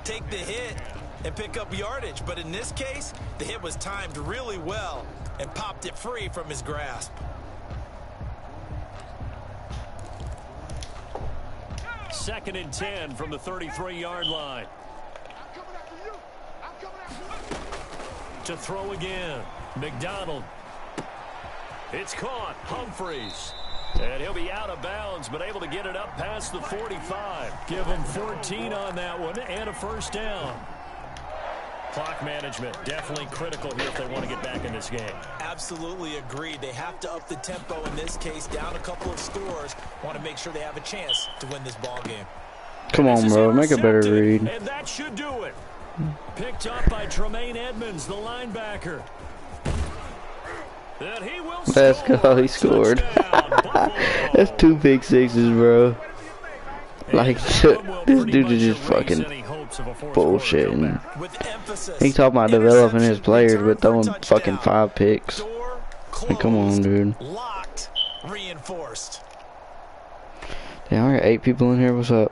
take the hit, and pick up yardage. But in this case, the hit was timed really well and popped it free from his grasp. Second and 10 from the 33-yard line. To throw again. McDonald. It's caught. Humphreys. And he'll be out of bounds, but able to get it up past the 45. Give him 14 on that one and a first down. Clock management definitely critical here if they want to get back in this game. Absolutely agreed. They have to up the tempo in this case, down a couple of scores. Want to make sure they have a chance to win this ball game. Come on, bro. Make a better read. And that should do it. Picked up by Tremaine Edmonds, the linebacker. And he will Let's go. He scored. That's 2 pick sixes, bro. Like, this dude is just fucking bullshitting. He talking about developing his players, but throwing fucking 5 picks. Like, come on, dude. Locked, reinforced. Damn, I got 8 people in here. What's up?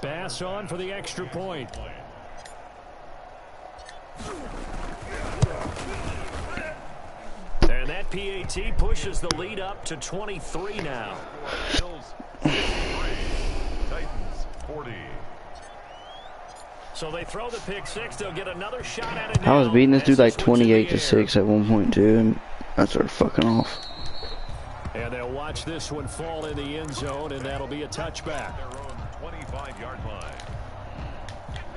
Pass on for the extra point. And that PAT pushes the lead up to 23 now. Bills 53, Titans 40. So they throw the pick six. They'll get another shot at it. I was beating this dude like 28-6 at one point too, and I started fucking off. And they'll watch this one fall in the end zone, and that'll be a touchback. Their own 25-yard line.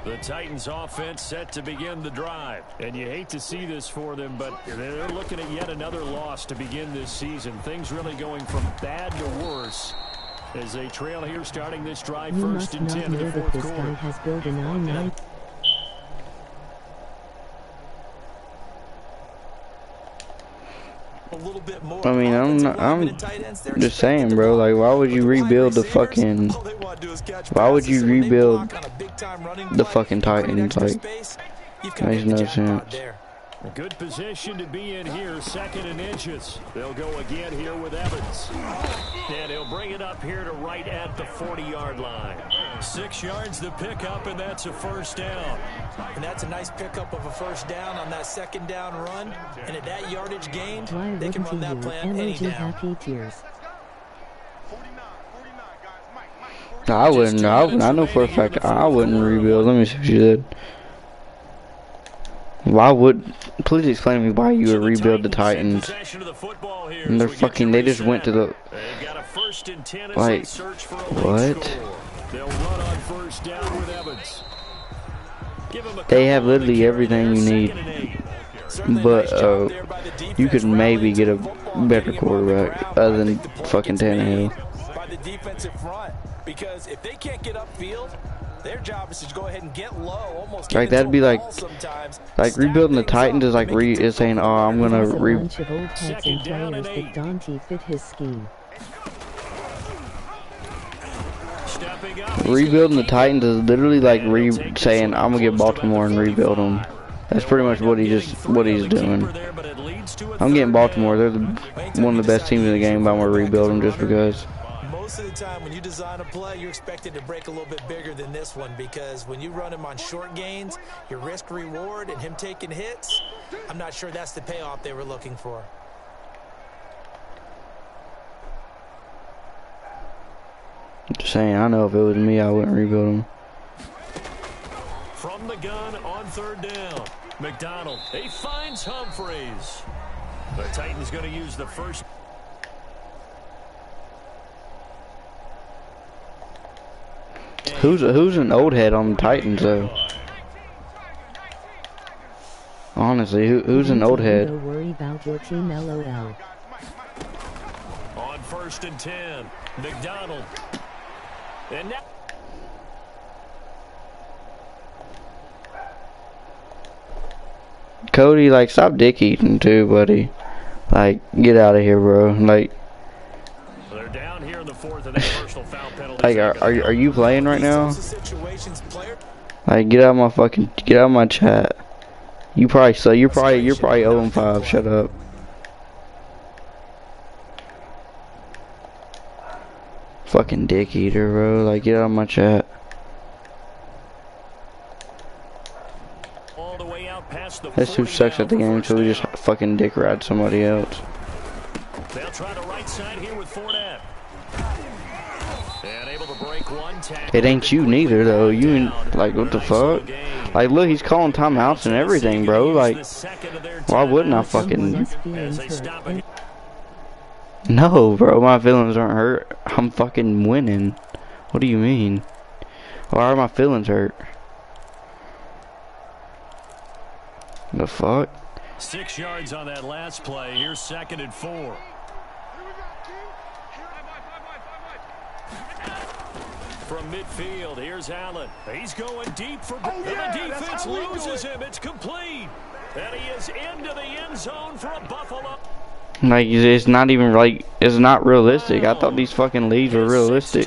The Titans offense set to begin the drive. And you hate to see this for them, but they're looking at yet another loss to begin this season. Things really going from bad to worse as they trail here starting this drive. You first and 10 in the fourth this quarter. guy has built a 9-9. A little bit more. I mean, I'm just saying, bro, like, why would you rebuild the fucking, why would you rebuild the fucking Titans? Like, makes no sense. Good position to be in here, second and inches. They'll go again here with Evans. And he'll bring it up here to right at the 40-yard line. 6 yards to pick up, and that's a first down. And that's a nice pickup of a first down on that second down run. And at that yardage gained, Why they can run that plan any down. Happy tears. I wouldn't. I know for a fact I wouldn't rebuild. Let me see what you did. Why would? Please explain to me why you would rebuild the Titans. And they're fucking. They just went to the. Like, what? They have literally everything you need, but you could maybe get a better quarterback other than fucking Tannehill. By the defensive front, because if they can't get upfield, their job is to go ahead and get low, almost like that'd be like rebuilding the Titans is like is saying, oh, I'm gonna Second down and 8. Fit his scheme. Rebuilding the Titans is literally like saying, I'm gonna get Baltimore and rebuild them. That's pretty much what he's doing. I'm getting Baltimore. They're one of the best teams in the game, but I'm gonna rebuild them just because. Most of the time when you design a play, you're expected to break a little bit bigger than this one, because when you run him on short gains, your risk reward and him taking hits, I'm not sure that's the payoff they were looking for. Just saying, I know if it was me, I wouldn't rebuild them. From the gun on third down, McDonald, he finds Humphreys. The Titans going to use the first. Who's an old head on the Titans though? Honestly, who's an old head? Don't worry about your team, LOL. On 1st and 10, McDonald. And now Cody, like, stop dick eating too, buddy. Like, get out of here, bro. Like, they're down here in the 4th, and that personal foul penalty. like, are you playing right now? Like, get out of my chat. You're probably 0-5. Shut up. Fucking dick eater, bro. Like, get out of my chat. All the way out past the This dude sucks at the game, so we just fucking dick ride somebody else. They'll try the right side here with Fournette. And able to break one tackle. It ain't you neither, though. You ain't, like, what the fuck? Like, look, he's calling timeouts and everything, bro. Like, why wouldn't I fucking... No, bro, my feelings aren't hurt. I'm fucking winning. What do you mean? Why are my feelings hurt? The fuck? 6 yards on that last play. Here's 2nd and 4. From midfield, here's Allen. He's going deep for... and the defense loses him. It's complete. And he is into the end zone for a Buffalo. Like, it's not even, like, it's not realistic. I thought these fucking leads were realistic.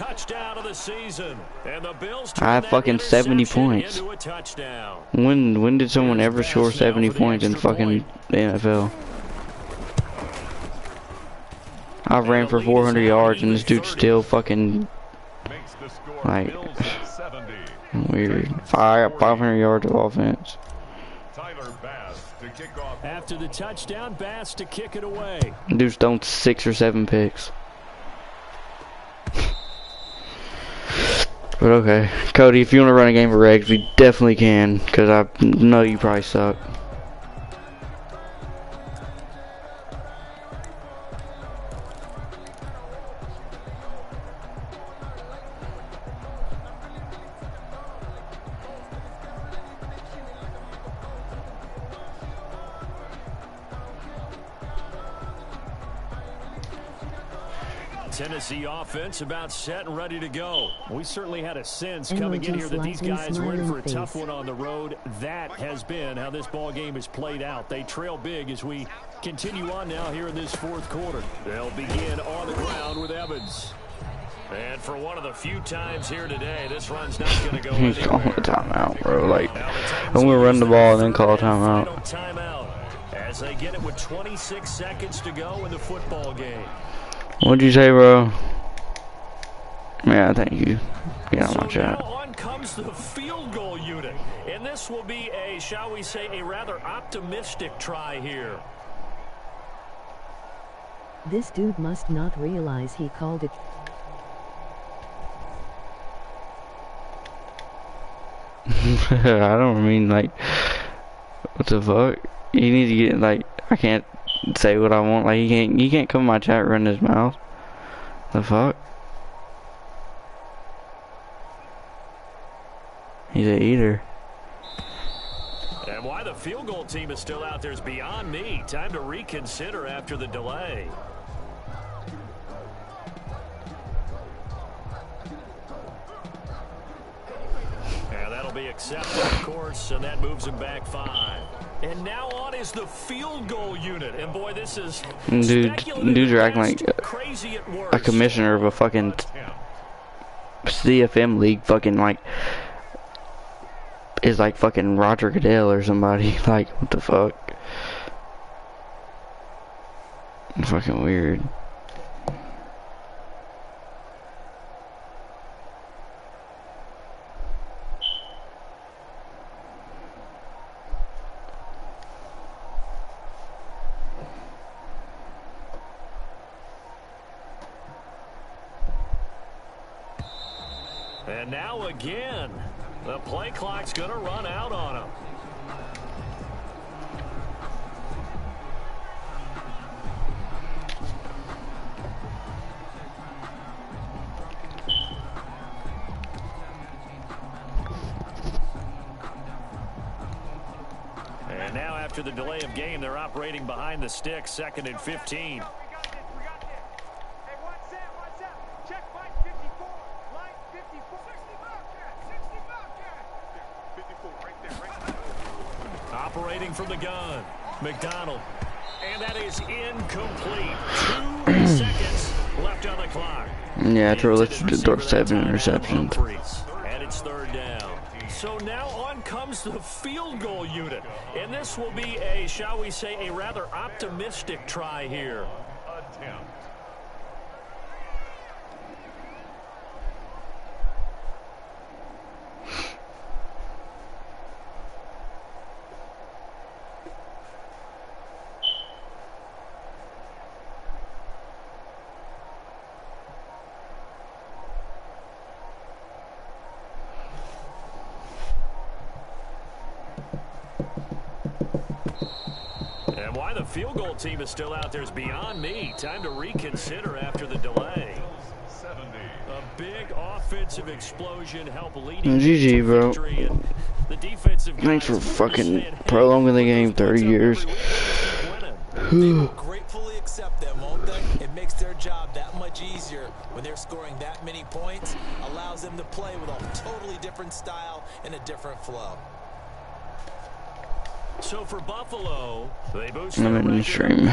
I have fucking 70 points. When did someone ever score 70 points in fucking the NFL? I ran for 400 yards and this dude's still fucking, like, weird. 500 yards of offense. After the touchdown, Bass to kick it away. Dude's thrown 6 or 7 picks. But okay, Cody, if you want to run a game of regs, we definitely can, because I know you probably suck. Tennessee offense about set and ready to go. We certainly had a sense coming in here that these guys were in for a tough one on the road. That has been how this ball game has played out. They trail big as we continue on now here in this 4th quarter. They'll begin on the ground with Evans. And for one of the few times here today, this run's not going to go anywhere. He's calling a timeout, bro. Like, I'm going to run the ball and then call a timeout. Timeout as they get it with 26 seconds to go in the football game. What'd you say, bro? Yeah, thank you. Yeah, I'm on chat. Now on comes the field goal unit. And this will be a, shall we say, a rather optimistic try here. This dude must not realize he called it. I don't mean, like, What the fuck? You need to get, like, I can't say what I want. Like, you can't come in my chat running his mouth. The fuck? He's an eater. And why the field goal team is still out there is beyond me. Time to reconsider after the delay. And that'll be accepted, of course, and that moves him back 5. And now on is the field goal unit. And boy, this is dude's acting like crazy at worst. a commissioner of a fucking CFM league, fucking like is like fucking Roger Goodell or somebody. Like, what the fuck? Fucking weird. And now again, the play clock's going to run out on him. And now after the delay of game, they're operating behind the sticks, 2nd and 15. Operating from the gun, McDonald. And that is incomplete. 2 seconds left on the clock. Yeah, true. Let's throw 7 interceptions. And it's 3rd down. So now on comes the field goal unit. And this will be a, shall we say, a rather optimistic try here. Attempt. And why the field goal team is still out there is beyond me. Time to reconsider after the delay. 70. A big offensive explosion helped lead GG, bro. The defensive Thanks for fucking prolonging the game 30 years. They will gratefully accept them, won't they? It makes their job that much easier when they're scoring that many points. Allows them to play with a totally different style and a different flow. So for Buffalo, they boost I'm in the stream.